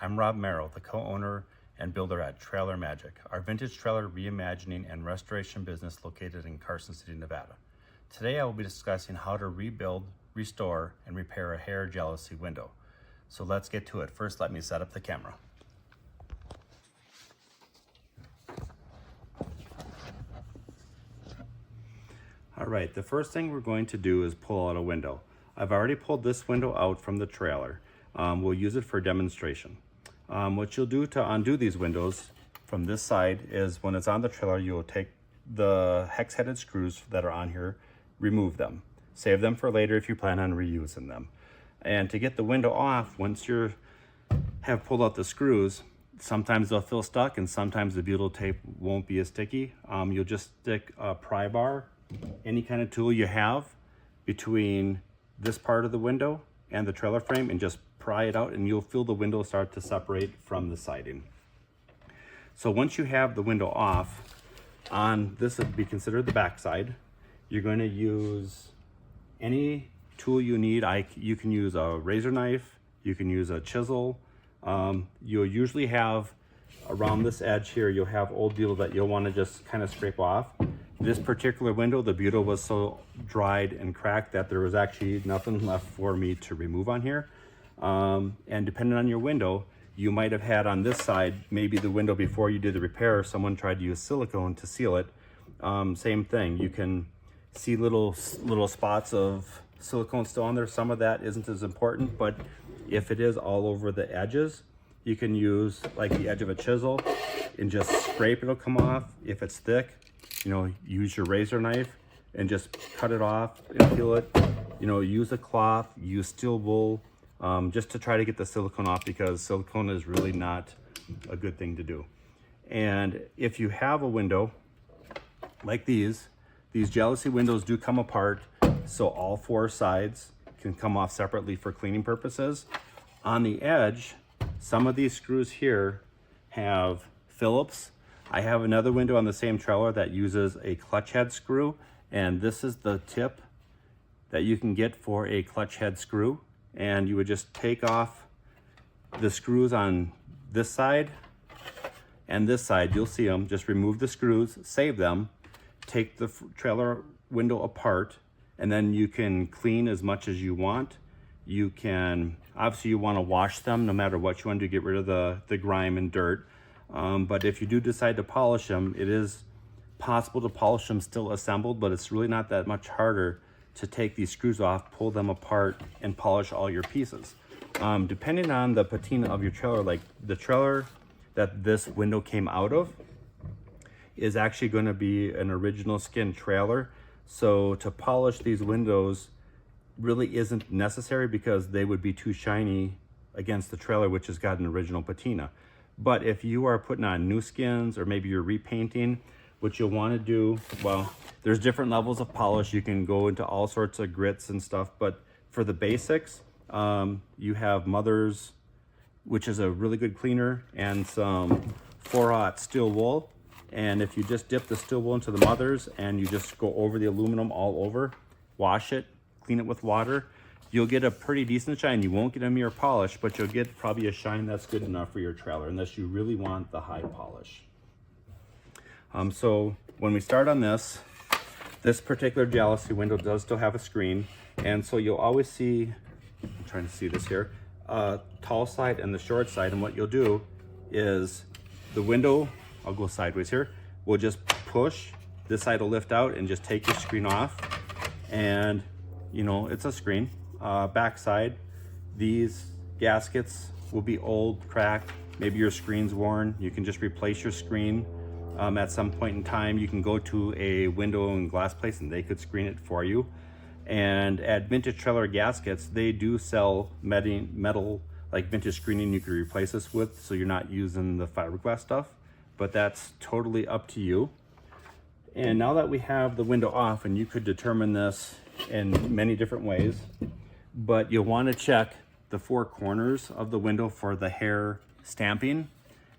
I'm Rob Merrill, the co-owner and builder at Trailer Magic, our vintage trailer reimagining and restoration business located in Carson City, Nevada. Today I will be discussing how to rebuild, restore, and repair a Hehr Jalousie window. So let's get to it. First, let me set up the camera. All right, the first thing we're going to do is pull out a window. I've already pulled this window out from the trailer. We'll use it for demonstration. What you'll do to undo these windows from this side is when it's on the trailer, you'll take the hex-headed screws that are on here, remove them. Save them for later if you plan on reusing them. And to get the window off, once you have pulled out the screws, sometimes they'll feel stuck and sometimes the butyl tape won't be as sticky. You'll just stick a pry bar, any kind of tool you have, between this part of the window and the trailer frame and just pry it out and you'll feel the window start to separate from the siding. So once you have the window off, on this would be considered the back side, you're going to use any tool you need. You can use a razor knife, you can use a chisel. You'll usually have around this edge here, you'll have old butyl that you'll want to just kind of scrape off. This particular window, the butyl was so dried and cracked that there was actually nothing left for me to remove on here. And depending on your window, you might have had on this side, maybe the window before you did the repair, someone tried to use silicone to seal it. Same thing, you can see little spots of silicone still on there. Some of that isn't as important, but if it is all over the edges, you can use like the edge of a chisel and just scrape, it'll come off. If it's thick, use your razor knife and just cut it off and peel it. Use a cloth, use steel wool, just to try to get the silicone off, because silicone is really not a good thing to do. And if you have a window like these Jalousie windows do come apart, so all four sides can come off separately for cleaning purposes. On the edge, some of these screws here have Phillips. I have another window on the same trailer that uses a clutch head screw, and this is the tip that you can get for a clutch head screw. And you would just take off the screws on this side and this side. You'll see them. Just remove the screws, save them, take the trailer window apart, and then you can clean as much as you want. You can, obviously you want to wash them no matter what you want to get rid of the grime and dirt. But if you do decide to polish them, it is possible to polish them still assembled, but it's really not that much harder to take these screws off, pull them apart, and polish all your pieces. Depending on the patina of your trailer, like the trailer that this window came out of is actually going to be an original skin trailer. So to polish these windows really isn't necessary because they would be too shiny against the trailer, which has got an original patina. But if you are putting on new skins or maybe you're repainting, what you'll want to do, well, there's different levels of polish. You can go into all sorts of grits and stuff, but for the basics, you have Mother's, which is a really good cleaner, and some 4/0 steel wool. And if you just dip the steel wool into the Mother's and you just go over the aluminum all over, wash it, clean it with water, you'll get a pretty decent shine. You won't get a mirror polish, but you'll get probably a shine that's good enough for your trailer, unless you really want the high polish. So when we start on this particular Jalousie window does still have a screen, and so you'll always see, I'm trying to see this here, tall side and the short side. And what you'll do is the window, I'll go sideways here, we'll just push, this side will lift out and just take your screen off, and it's a screen. Back side, these gaskets will be old, cracked, maybe your screen's worn. You can just replace your screen. At some point in time, you can go to a window and glass place and they could screen it for you. And at Vintage Trailer Gaskets, they do sell metal like vintage screening you could replace this with, so you're not using the fiberglass stuff, but that's totally up to you. And now that we have the window off, and you could determine this in many different ways, but you'll want to check the four corners of the window for the Hehr stamping.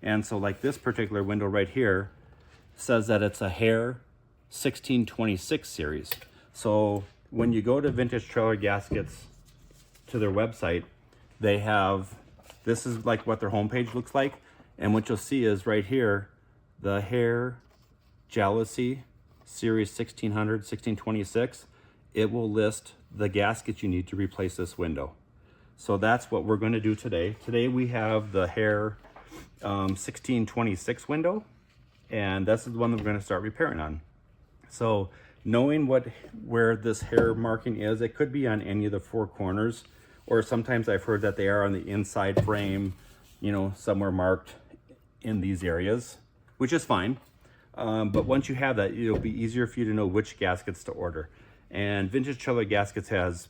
And so like this particular window right here says that it's a Hehr 1626 series. So when you go to Vintage Trailer Gaskets to their website, they have This is like what their homepage looks like. And what you'll see is right here, the Hehr Jalousie Series 1600, 1626. It will list the gaskets you need to replace this window. So that's what we're going to do today. Today we have the Hehr 1626 window, and this is the one that we're going to start repairing on. So knowing where this Hehr marking is, it could be on any of the four corners, or sometimes I've heard that they are on the inside frame, you know, somewhere marked in these areas, which is fine. But once you have that, it'll be easier for you to know which gaskets to order. And Vintage Trailer Gaskets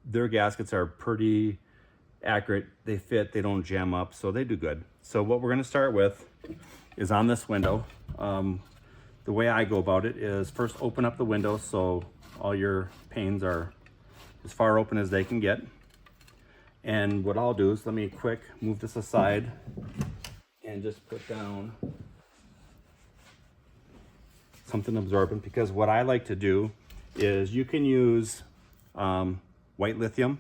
their gaskets are pretty accurate. They fit, they don't jam up, so they do good. So what we're gonna start with is on this window. The way I go about it is first open up the window so all your panes are as far open as they can get. And what I'll do is let me quick move this aside and just put down something absorbent, because what I like to do is you can use white lithium,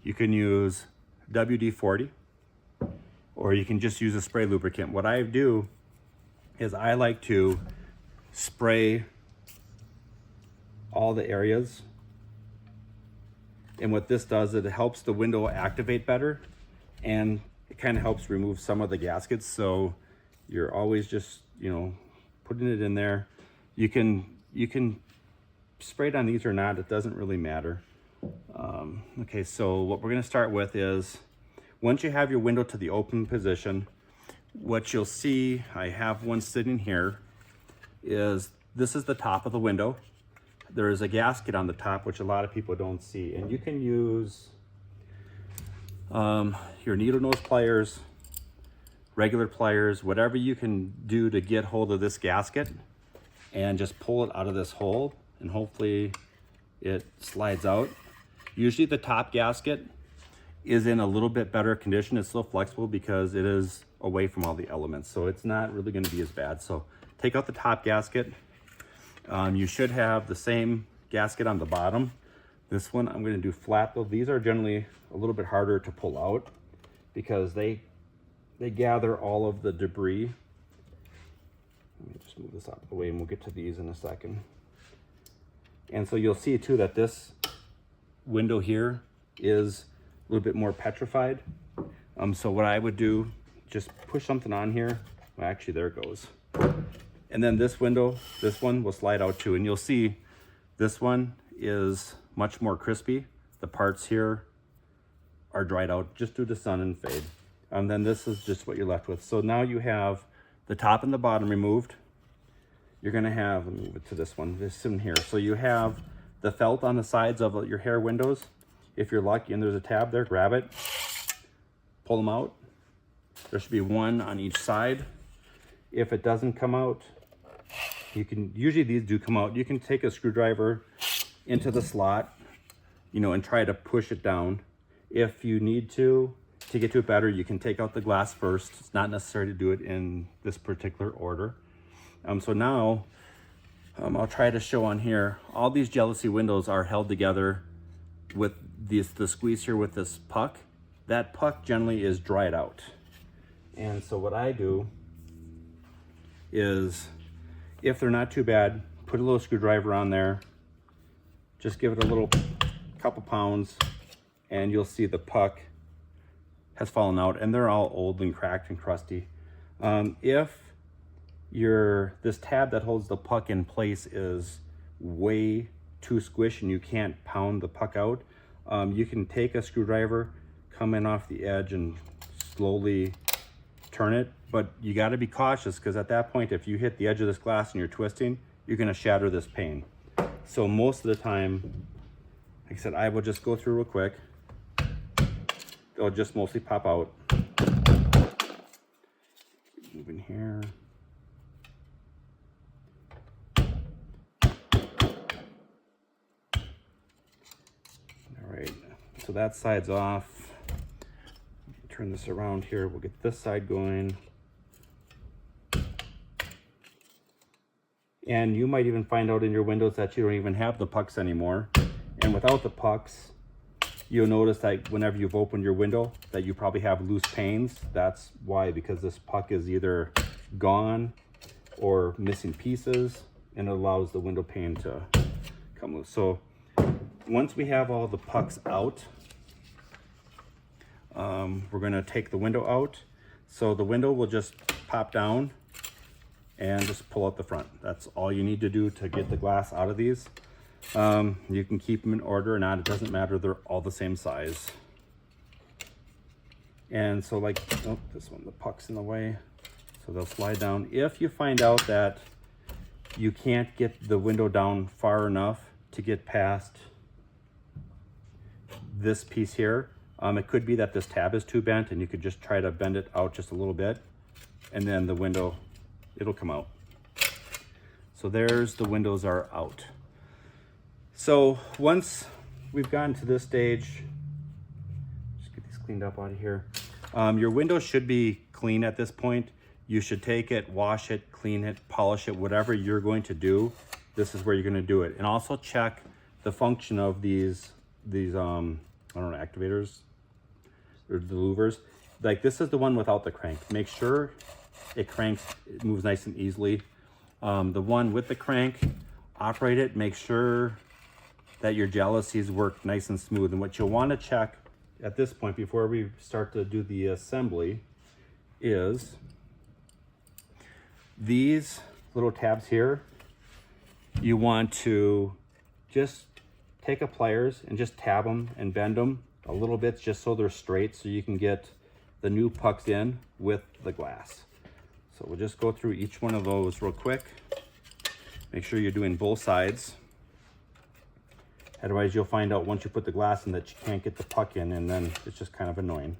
you can use WD-40, or you can just use a spray lubricant. What I do is I like to spray all the areas, and what this does is it helps the window activate better, and it kind of helps remove some of the gaskets. So you're always just, you know, putting it in there. You can spray it on these or not, it doesn't really matter. Okay, so what we're going to start with is, once you have your window to the open position, what you'll see, I have one sitting here, is this is the top of the window. There is a gasket on the top, which a lot of people don't see, and you can use your needle nose pliers, regular pliers, whatever you can do to get hold of this gasket and just pull it out of this hole, and hopefully it slides out. Usually the top gasket is in a little bit better condition. It's still flexible because it is away from all the elements, so it's not really going to be as bad. So take out the top gasket. You should have the same gasket on the bottom. This one I'm going to do flat though. These are generally a little bit harder to pull out because they gather all of the debris. Let me just move this out of the way and we'll get to these in a second. And so you'll see too that this window here is a little bit more petrified. So what I would do, just push something on here. Well, actually, there it goes. And then this window, this one will slide out too. And you'll see this one is much more crispy. The parts here are dried out just due to sun and fade. And then this is just what you're left with. So now you have the top and the bottom removed. You're gonna have, let me move it to this one, this in here. So you have the felt on the sides of your Hehr windows. If you're lucky and there's a tab there, grab it, pull them out. There should be one on each side. If it doesn't come out, you can, usually these do come out. You can take a screwdriver into the slot, you know, and try to push it down. If you need to get to it better, you can take out the glass first. It's not necessary to do it in this particular order. So now I'll try to show on here, all these Jalousie windows are held together with the squeeze here with this puck. That puck generally is dried out. And so what I do is, if they're not too bad, put a little screwdriver on there, just give it a little couple pounds, and you'll see the puck has fallen out, and they're all old and cracked and crusty. If this tab that holds the puck in place is way too squished and you can't pound the puck out, you can take a screwdriver, come in off the edge and slowly turn it. But you got to be cautious, because at that point, if you hit the edge of this glass and you're twisting, you're going to shatter this pane. So most of the time, like I said, I will just go through real quick. They'll just mostly pop out. Move in here. All right, so that side's off. Turn this around here. We'll get this side going. And you might even find out in your windows that you don't even have the pucks anymore. And without the pucks, you'll notice that whenever you've opened your window that you probably have loose panes. That's why, because this puck is either gone or missing pieces, and it allows the window pane to come loose. So once we have all the pucks out, we're going to take the window out. So the window will just pop down and just pull out the front. That's all you need to do to get the glass out of these. You can keep them in order or not, it doesn't matter, they're all the same size. And so like, oh, this one, the puck's in the way, so they'll slide down. If you find out that you can't get the window down far enough to get past this piece here, it could be that this tab is too bent, and you could just try to bend it out just a little bit, and then the window, it'll come out. So there's the windows are out. So once we've gotten to this stage, just get these cleaned up out of here. Your window should be clean at this point. You should take it, wash it, clean it, polish it, whatever you're going to do. This is where you're going to do it. And also check the function of these I don't know, activators or the louvers. Like this is the one without the crank. Make sure it cranks, it moves nice and easily. The one with the crank, operate it, make sure that your jalousies work nice and smooth. And what you'll want to check at this point before we start to do the assembly is these little tabs here. You want to just take a pliers and just tab them and bend them a little bit just so they're straight, so you can get the new pucks in with the glass. So we'll just go through each one of those real quick. Make sure you're doing both sides. Otherwise you'll find out once you put the glass in that you can't get the puck in, and then it's just kind of annoying.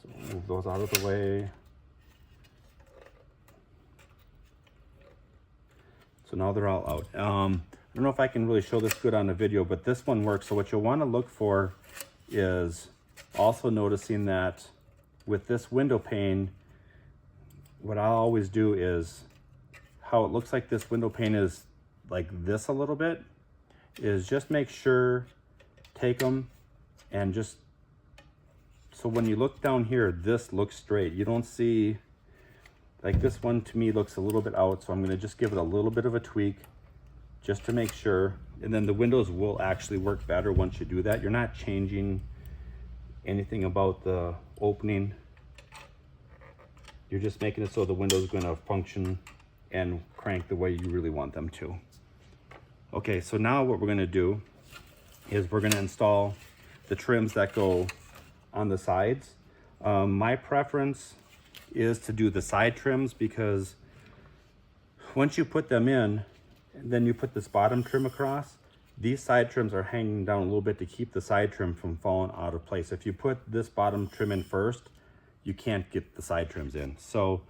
So we'll move those out of the way. So now they're all out. I don't know if I can really show this good on the video, but this one works. So what you'll want to look for is also noticing that with this window pane, what I'll always do is, how it looks like this window pane is like this a little bit, is just make sure, take them and just, so when you look down here, this looks straight. You don't see, like this one to me looks a little bit out, so I'm going to just give it a little bit of a tweak just to make sure. And then the windows will actually work better once you do that. You're not changing anything about the opening. You're just making it so the window's going to function and crank the way you really want them to. Okay, so now what we're going to do is we're going to install the trims that go on the sides. My preference is to do the side trims, because once you put them in, then you put this bottom trim across, these side trims are hanging down a little bit to keep the side trim from falling out of place. If you put this bottom trim in first, you can't get the side trims in. So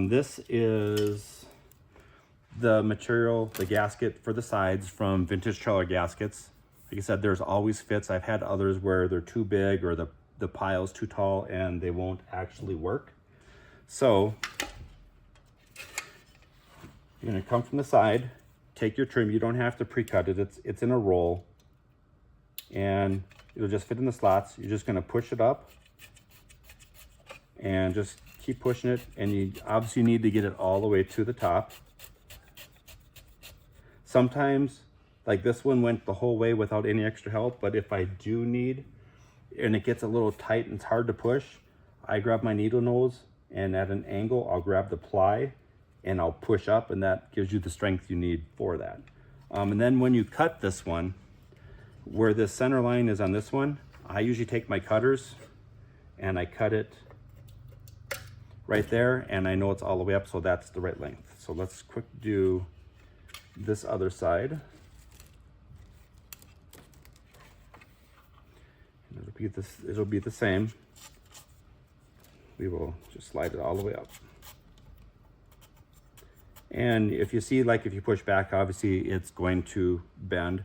this is the material, the gasket for the sides from Vintage Trailer Gaskets. Like I said, there's always fits. I've had others where they're too big or the pile's too tall and they won't actually work. So you're gonna come from the side, take your trim. You don't have to pre-cut it. It's in a roll and it'll just fit in the slots. You're just gonna push it up and just keep pushing it. And you obviously need to get it all the way to the top. Sometimes, like this one went the whole way without any extra help, but if I do need, and it gets a little tight and it's hard to push, I grab my needle nose and at an angle, I'll grab the ply and I'll push up, and that gives you the strength you need for that. And then when you cut this one, where the center line is on this one, I usually take my cutters and I cut it right there, and I know it's all the way up, so that's the right length. So let's quick do this other side. And it'll be the same. We will just slide it all the way up. And if you see, like if you push back, obviously it's going to bend.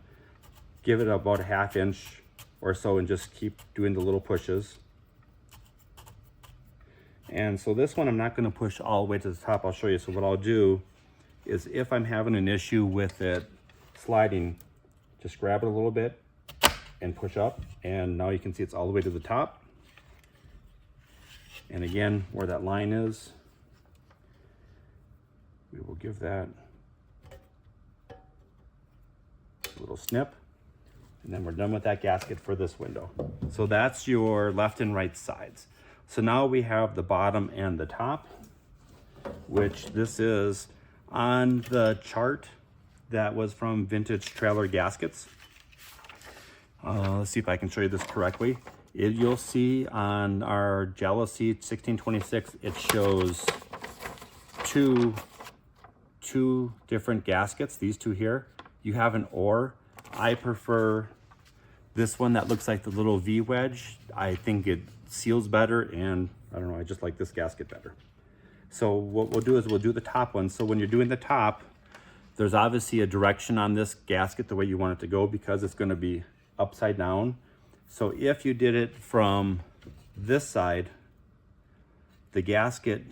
Give it about a ½ inch or so and just keep doing the little pushes. And so this one, I'm not going to push all the way to the top. I'll show you. So what I'll do is, if I'm having an issue with it sliding, just grab it a little bit and push up, and now you can see it's all the way to the top. And again, where that line is, we will give that a little snip, and then we're done with that gasket for this window. So that's your left and right sides. So now we have the bottom and the top, which this is on the chart that was from Vintage Trailer Gaskets. Let's see if I can show you this correctly. You'll see on our Jalousie 1626, it shows two different gaskets, these two here. You have an or. I prefer this one that looks like the little V wedge. I think it seals better, and I don't know, I just like this gasket better. So what we'll do is we'll do the top one. So when you're doing the top, there's obviously a direction on this gasket the way you want it to go, because it's going to be upside down. So if you did it from this side, the gasket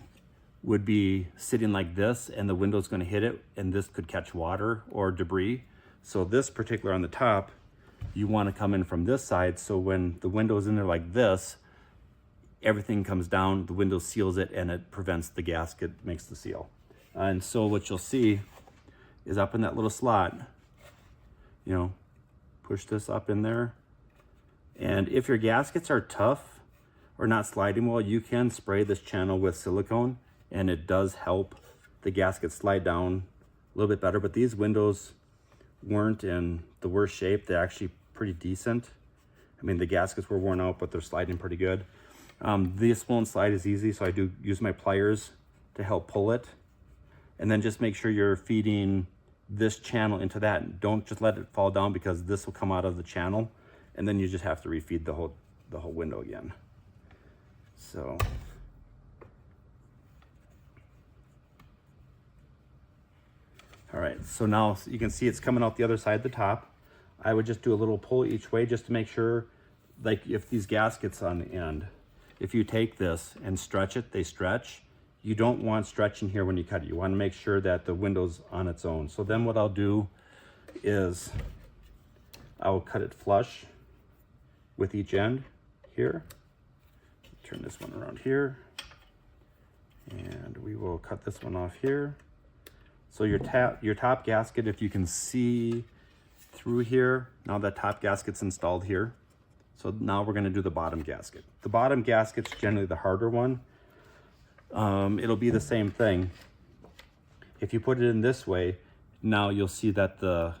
would be sitting like this, and the window's going to hit it, and this could catch water or debris. So this particular on the top, you want to come in from this side, so when the window's in there like this, everything comes down, the window seals it, and it prevents the gasket, makes the seal. And so what you'll see is up in that little slot, you know, push this up in there. And if your gaskets are tough or not sliding well, you can spray this channel with silicone, and it does help the gasket slide down a little bit better. But these windows weren't in the worst shape. They're actually pretty decent. I mean, the gaskets were worn out, but they're sliding pretty good. This won't slide as easy, so I do use my pliers to help pull it. And then just make sure you're feeding this channel into that. Don't just let it fall down, because this will come out of the channel, and then you just have to refeed the whole window again. So all right, so now you can see it's coming out the other side, the top. I would just do a little pull each way just to make sure, like if these gaskets on the end, if you take this and stretch it, they stretch. You don't want stretching here when you cut it. You want to make sure that the window's on its own. So then what I'll do is I will cut it flush with each end here. Turn this one around here, and we will cut this one off here. So your top gasket, if you can see through here, now that top gasket's installed here. So now we're going to do the bottom gasket. The bottom gasket's generally the harder one. It'll be the same thing. If you put it in this way, now you'll see that the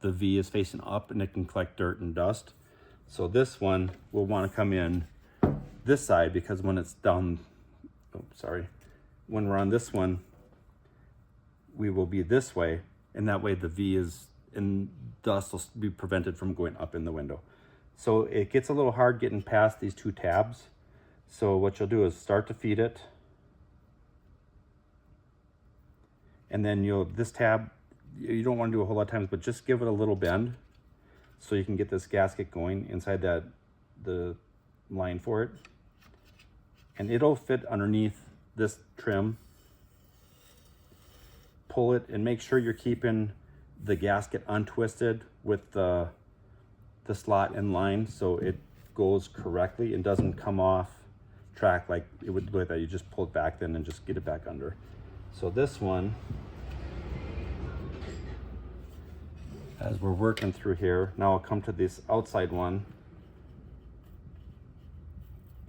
V is facing up, and it can collect dirt and dust. So this one will want to come in this side, because when it's down, when we're on this one, we will be this way, and that way the V is, and dust will be prevented from going up in the window. So it gets a little hard getting past these two tabs. So what you'll do is start to feed it, and then this tab, you don't want to do a whole lot of times, but just give it a little bend so you can get this gasket going inside the line for it. And it'll fit underneath this trim. Pull it and make sure you're keeping the gasket untwisted with the slot in line, so it goes correctly and doesn't come off track like it would look that you just pull it back then and just get it back under. So this one, as we're working through here, now I'll come to this outside one.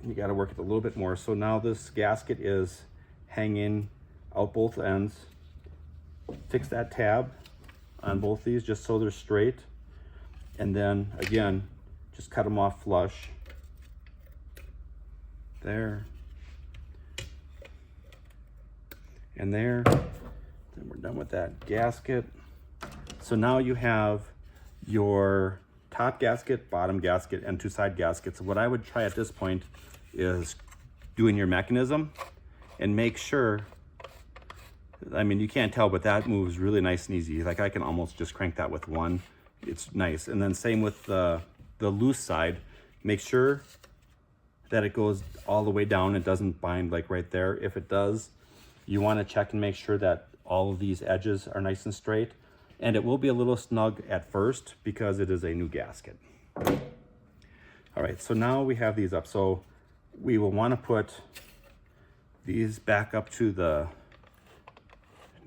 You got to work it a little bit more. So now this gasket is hanging out both ends. Fix that tab on both these just so they're straight, and then again just cut them off flush there and there. Then we're done with that gasket. So now you have your top gasket, bottom gasket, and two side gaskets. What I would try at this point is doing your mechanism and make sure, I mean, you can't tell, but that moves really nice and easy. Like I can almost just crank that with one. It's nice. And then same with the loose side. Make sure that it goes all the way down. It doesn't bind like right there. If it does, you want to check and make sure that all of these edges are nice and straight. And it will be a little snug at first because it is a new gasket. All right, so now we have these up. So we will want to put these back up to the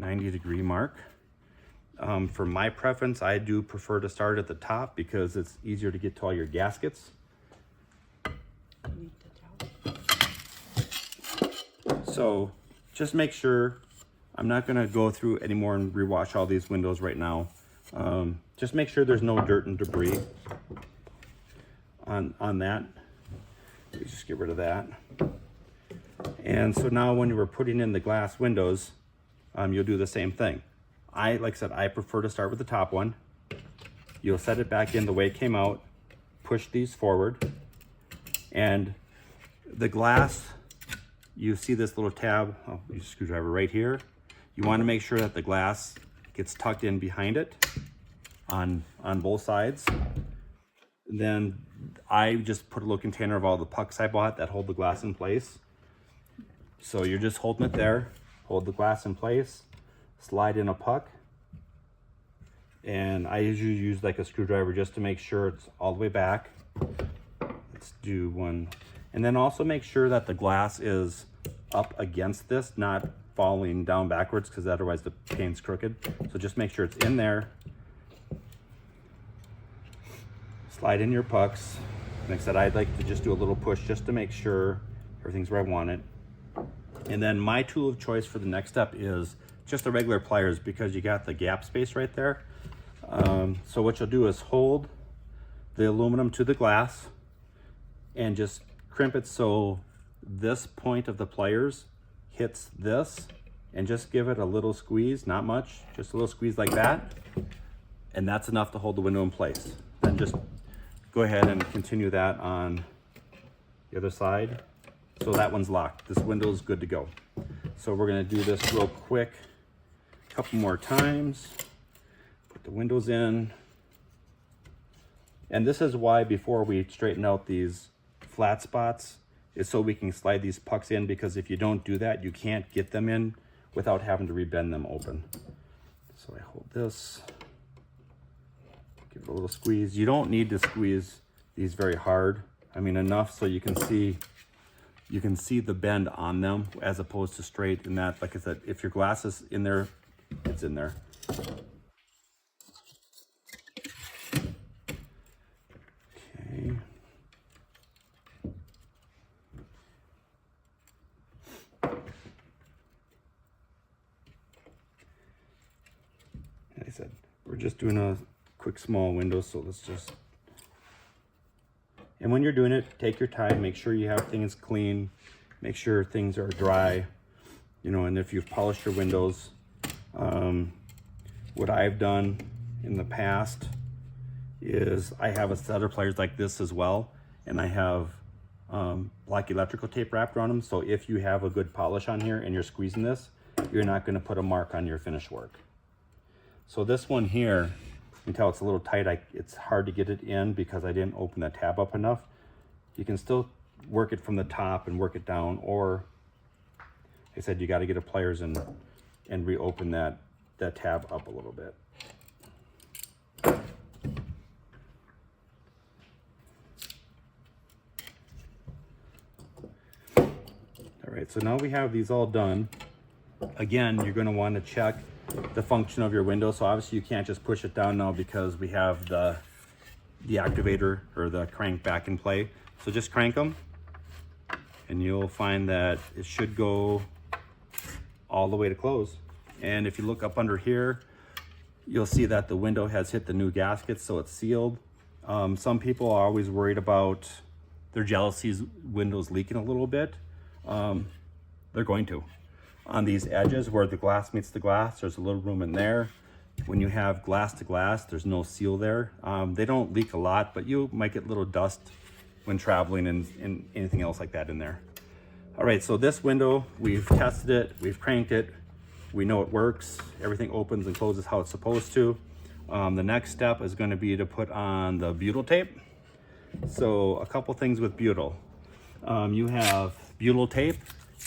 90-degree mark. For my preference, I do prefer to start at the top because it's easier to get to all your gaskets. So just make sure, I'm not gonna go through anymore and rewash all these windows right now. Just make sure there's no dirt and debris on that. Let me just get rid of that. And so now when you were putting in the glass windows, you'll do the same thing. Like I said, I prefer to start with the top one. You'll set it back in the way it came out, push these forward, and the glass, you see this little tab, use a screwdriver right here. You want to make sure that the glass gets tucked in behind it on both sides. Then I just put a little container of all the pucks I bought that hold the glass in place. So you're just holding it there, hold the glass in place, slide in a puck, and I usually use like a screwdriver just to make sure it's all the way back. Let's do one. And then also make sure that the glass is up against this, not falling down backwards, because otherwise the pane's crooked. So just make sure it's in there. Slide in your pucks. Like I said, I'd like to just do a little push just to make sure everything's where I want it. And then my tool of choice for the next step is just the regular pliers, because you got the gap space right there. So what you'll do is hold the aluminum to the glass and just crimp it so this point of the pliers hits this, and just give it a little squeeze, not much, just a little squeeze like that. And that's enough to hold the window in place. Then just go ahead and continue that on the other side. So that one's locked. This window is good to go. So we're gonna do this real quick, a couple more times. Put the windows in. And this is why before we straighten out these flat spots, is so we can slide these pucks in, because if you don't do that, you can't get them in without having to rebend them open. So I hold this, give it a little squeeze. You don't need to squeeze these very hard. I mean, enough so you can see the bend on them as opposed to straight. And that, like I said, if your glass is in there, it's in there. Okay. Like I said, we're just doing a quick small window, so let's just, and when you're doing it, take your time, make sure you have things clean, make sure things are dry, you know, and if you've polished your windows. What I've done in the past is I have a set of pliers like this as well, and I have black electrical tape wrapped around them, so if you have a good polish on here and you're squeezing this, you're not going to put a mark on your finished work. So this one here, you can tell it's a little tight. It's hard to get it in because I didn't open that tab up enough. You can still work it from the top and work it down, or like I said, you got to get a pliers and reopen that tab up a little bit. All right, so now we have these all done. Again, you're going to want to check the function of your window. So obviously you can't just push it down now because we have the activator or the crank back in play. So just crank them and you'll find that it should go all the way to close. And if you look up under here, you'll see that the window has hit the new gasket, so it's sealed. Some people are always worried about their Jalousie windows leaking a little bit. They're going to. On these edges where the glass meets the glass, there's a little room in there. When you have glass to glass, there's no seal there. They don't leak a lot, but you might get little dust when traveling and anything else like that in there. All right, so this window, we've tested it, we've cranked it, we know it works, everything opens and closes how it's supposed to. The next step is going to be to put on the butyl tape. So a couple things with butyl. You have butyl tape,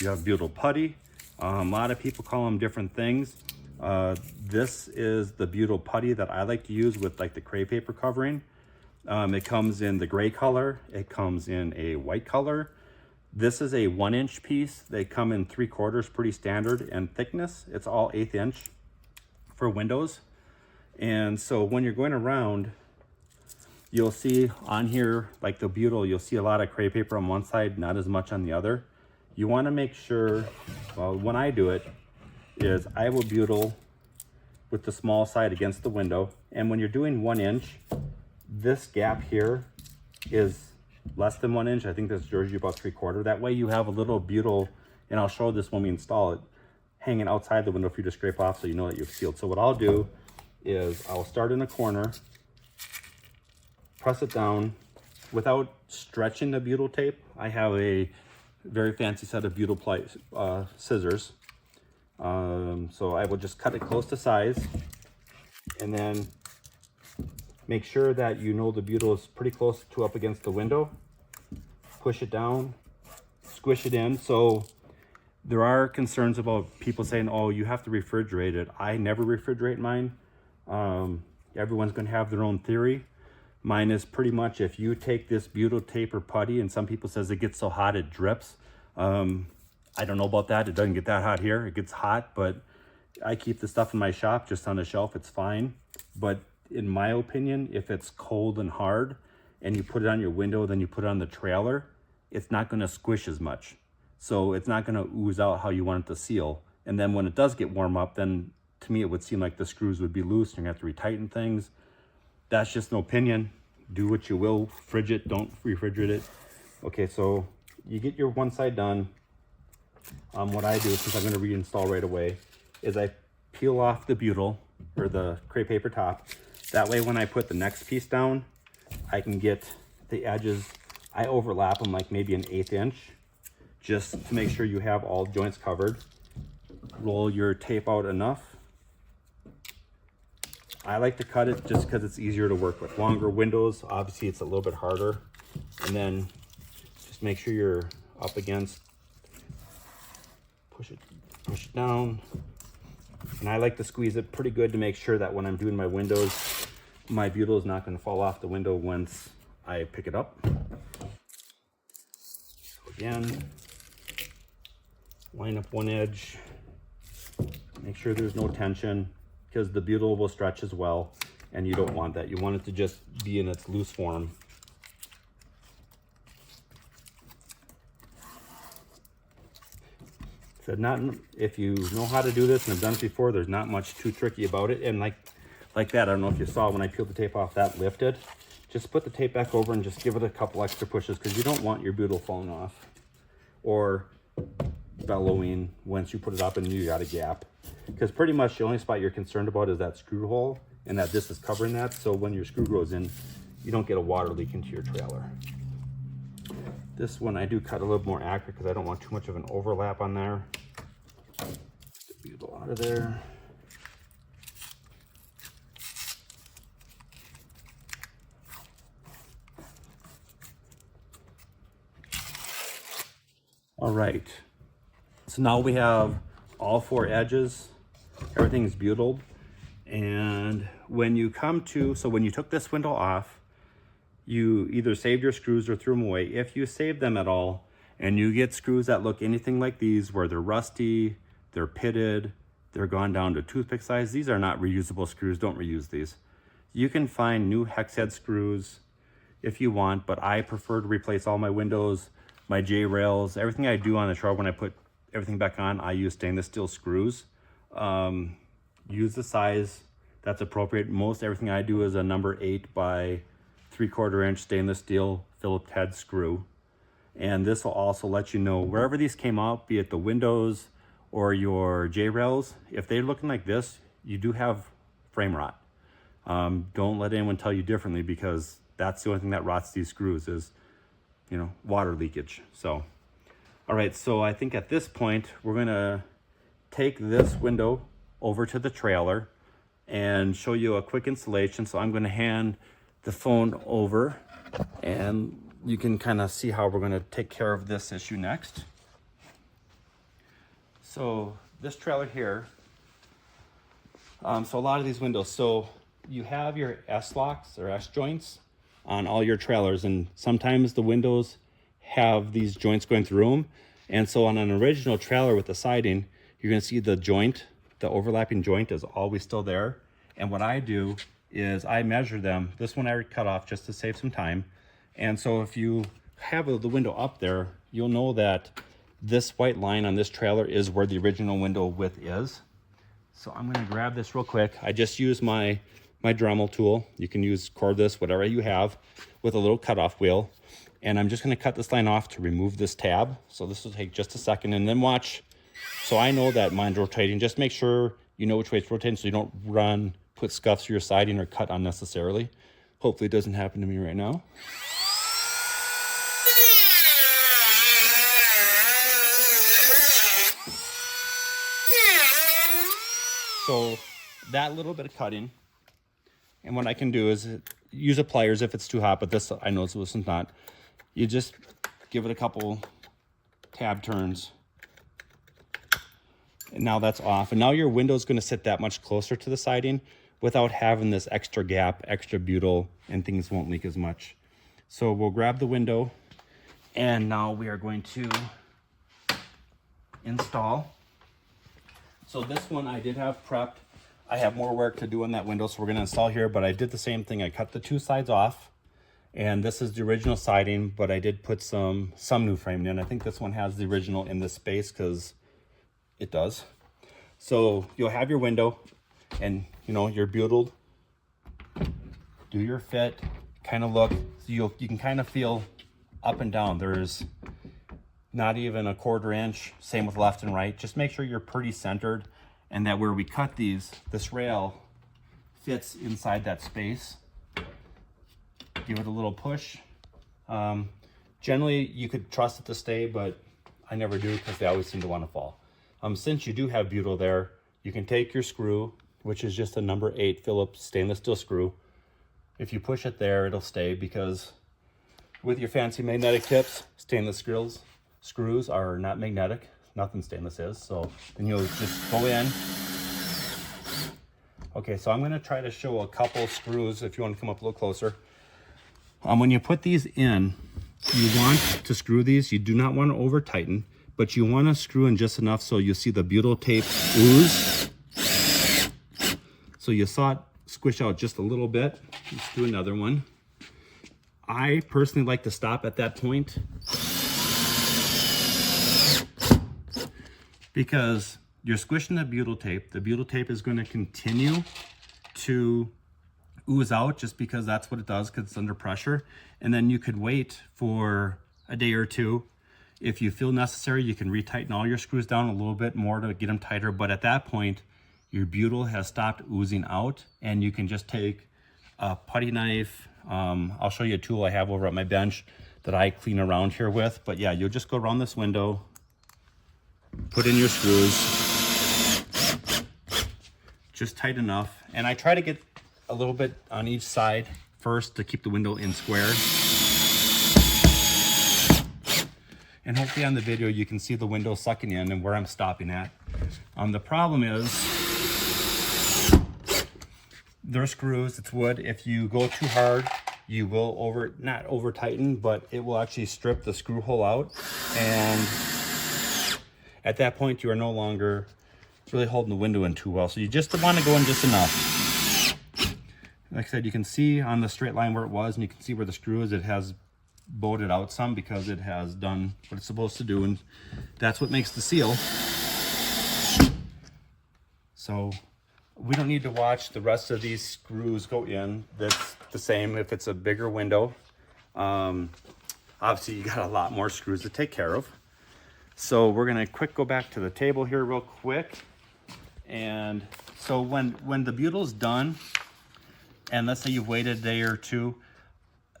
you have butyl putty. A lot of people call them different things. This is the butyl putty that I like to use with like the crepe paper covering. It comes in the gray color. It comes in a white color. This is a 1-inch piece. They come in 3/4, pretty standard, and thickness. It's all 1/8 inch for windows. And so when you're going around, you'll see on here, like the butyl, you'll see a lot of crepe paper on one side, not as much on the other. You want to make sure, well, when I do it, is I will butyl with the small side against the window. And when you're doing 1 inch, this gap here is less than 1 inch. I think this is usually about 3/4. That way you have a little butyl, and I'll show this when we install it, hanging outside the window for you to scrape off so you know that you've sealed. So what I'll do is I'll start in a corner, press it down without stretching the butyl tape. I have a very fancy set of butyl scissors. So I will just cut it close to size, and then make sure that you know the butyl is pretty close to up against the window. Push it down, squish it in. So there are concerns about people saying, oh, you have to refrigerate it. I never refrigerate mine. Everyone's going to have their own theory. Mine is pretty much, if you take this butyl tape or putty, and some people says it gets so hot it drips. I don't know about that. It doesn't get that hot here. It gets hot, but I keep the stuff in my shop just on the shelf. It's fine. But in my opinion, if it's cold and hard and you put it on your window, then you put it on the trailer, it's not going to squish as much. So it's not going to ooze out how you want it to seal. And then when it does get warm up, then to me it would seem like the screws would be loose and you have to retighten things. That's just an opinion. Do what you will. Fridge it, don't refrigerate it. Okay, so you get your one side done. What I do, since I'm going to reinstall right away, is I peel off the butyl or the crepe paper top. That way when I put the next piece down, I can get the edges. I overlap them like maybe an 1/8 inch, just to make sure you have all joints covered. Roll your tape out enough. I like to cut it just because it's easier to work with. Longer windows, obviously it's a little bit harder. And then just make sure you're up against, push it down. And I like to squeeze it pretty good to make sure that when I'm doing my windows, my butyl is not going to fall off the window once I pick it up. So again, line up one edge, make sure there's no tension, because the butyl will stretch as well, and you don't want that. You want it to just be in its loose form. So if you know how to do this and have done it before, there's not much too tricky about it. And like that, I don't know if you saw when I peeled the tape off, that lifted. Just put the tape back over and just give it a couple extra pushes, because you don't want your butyl falling off or bellowing once you put it up and you got a gap. Because pretty much the only spot you're concerned about is that screw hole, and that this is covering that. So when your screw goes in, you don't get a water leak into your trailer. This one I do cut a little more accurate because I don't want too much of an overlap on there. Get the butyl out of there. All right, so now we have all 4 edges. Everything's butyled. And when you come to, so when you took this window off, you either saved your screws or threw them away. If you save them at all, and you get screws that look anything like these, where they're rusty, they're pitted, they're gone down to toothpick size, these are not reusable screws. Don't reuse these. You can find new hex head screws if you want, but I prefer to replace all my windows, my J-rails, everything I do on the trailer. When I put everything back on, I use stainless steel screws. Use the size that's appropriate. Most everything I do is a number 8 by 3/4 inch stainless steel Phillips head screw. And this will also let you know wherever these came out, be it the windows or your J-rails, if they're looking like this, you do have frame rot. Don't let anyone tell you differently, because that's the only thing that rots these screws is, you know, water leakage. So, all right, so I think at this point, we're gonna take this window over to the trailer and show you a quick installation. So I'm gonna hand the phone over and you can kind of see how we're gonna take care of this issue next. So this trailer here, so a lot of these windows, so you have your S-locks or S-joints, on all your trailers, and sometimes the windows have these joints going through them. And so on an original trailer with the siding, you're going to see the joint, the overlapping joint is always still there. And what I do is I measure them. This one I cut off just to save some time. And so if you have the window up there, you'll know that this white line on this trailer is where the original window width is. So I'm going to grab this real quick. I just use my Dremel tool. You can use cordless, whatever you have, with a little cutoff wheel. And I'm just going to cut this line off to remove this tab. So this will take just a second, and then watch. So I know that mine's rotating. Just make sure you know which way it's rotating so you don't put scuffs through your siding or cut unnecessarily. Hopefully it doesn't happen to me right now. So that little bit of cutting, and what I can do is use a pliers if it's too hot, but this, I know this is not. You just give it a couple tab turns, and now that's off. And now your window is going to sit that much closer to the siding without having this extra gap, extra butyl, and things won't leak as much. So we'll grab the window, and now we are going to install. So this one I did have prepped. I have more work to do on that window, so we're going to install here, but I did the same thing. I cut the two sides off, and this is the original siding, but I did put some new framing in. I think this one has the original in this space because it does. So you'll have your window, and you know, you're butyled. Do your fit, kind of look. So you can kind of feel up and down. There's not even a 1/4 inch. Same with left and right. Just make sure you're pretty centered, and that where we cut these, this rail fits inside that space. Give it a little push. Generally, you could trust it to stay, but I never do because they always seem to want to fall. Since you do have butyl there, you can take your screw, which is just a number 8 Phillips stainless steel screw. If you push it there, it'll stay, because with your fancy magnetic tips, stainless screws are not magnetic. Nothing stainless is. So then you'll just go in. Okay, so I'm going to try to show a couple screws if you want to come up a little closer. When you put these in, you want to screw these. You do not want to over tighten, but you want to screw in just enough so you see the butyl tape ooze. So you saw it squish out just a little bit. Let's do another one. I personally like to stop at that point, because you're squishing the butyl tape. The butyl tape is going to continue to ooze out just because that's what it does, because it's under pressure. And then you could wait for a day or two. If you feel necessary, you can retighten all your screws down a little bit more to get them tighter. But at that point, your butyl has stopped oozing out, and you can just take a putty knife. I'll show you a tool I have over at my bench that I clean around here with. But yeah, you'll just go around this window, put in your screws, just tight enough. And I try to get a little bit on each side first to keep the window in square. And hopefully on the video you can see the window sucking in and where I'm stopping at. The problem is they're screws, it's wood. If you go too hard, you will not over tighten, but it will actually strip the screw hole out. And at that point, you are no longer really holding the window in too well. So you just want to go in just enough. Like I said, you can see on the straight line where it was, and you can see where the screw is. It has bowed out some because it has done what it's supposed to do, and that's what makes the seal. So we don't need to watch the rest of these screws go in. That's the same if it's a bigger window. Obviously, you got a lot more screws to take care of. So we're gonna go back to the table here real quick. And so when the butyl's done, and let's say you've waited a day or two,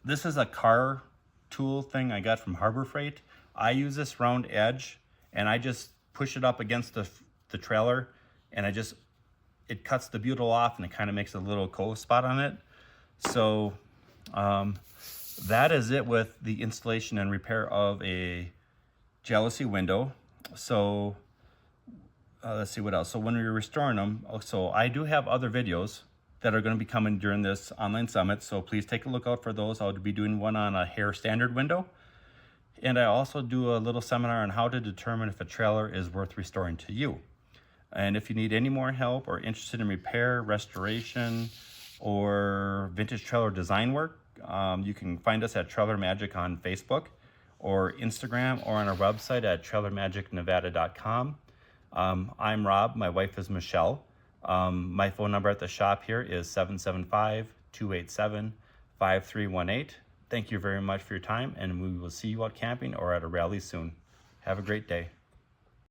this is a car tool thing I got from Harbor Freight. I use this round edge, and I just push it up against the trailer, and it cuts the butyl off, and it kind of makes a little cove spot on it. So that is it with the installation and repair of a Jalousie window. So let's see what else. So when we're restoring them, so I do have other videos that are going to be coming during this online summit. So please take a look out for those. I'll be doing one on a Hehr standard window. And I also do a little seminar on how to determine if a trailer is worth restoring to you. And if you need any more help or interested in repair, restoration, or vintage trailer design work, you can find us at Trailer Magic on Facebook or Instagram, or on our website at trailermagicnevada.com. I'm Rob, my wife is Michelle. My phone number at the shop here is 775-287-5318. Thank you very much for your time, and we will see you out camping or at a rally soon. Have a great day.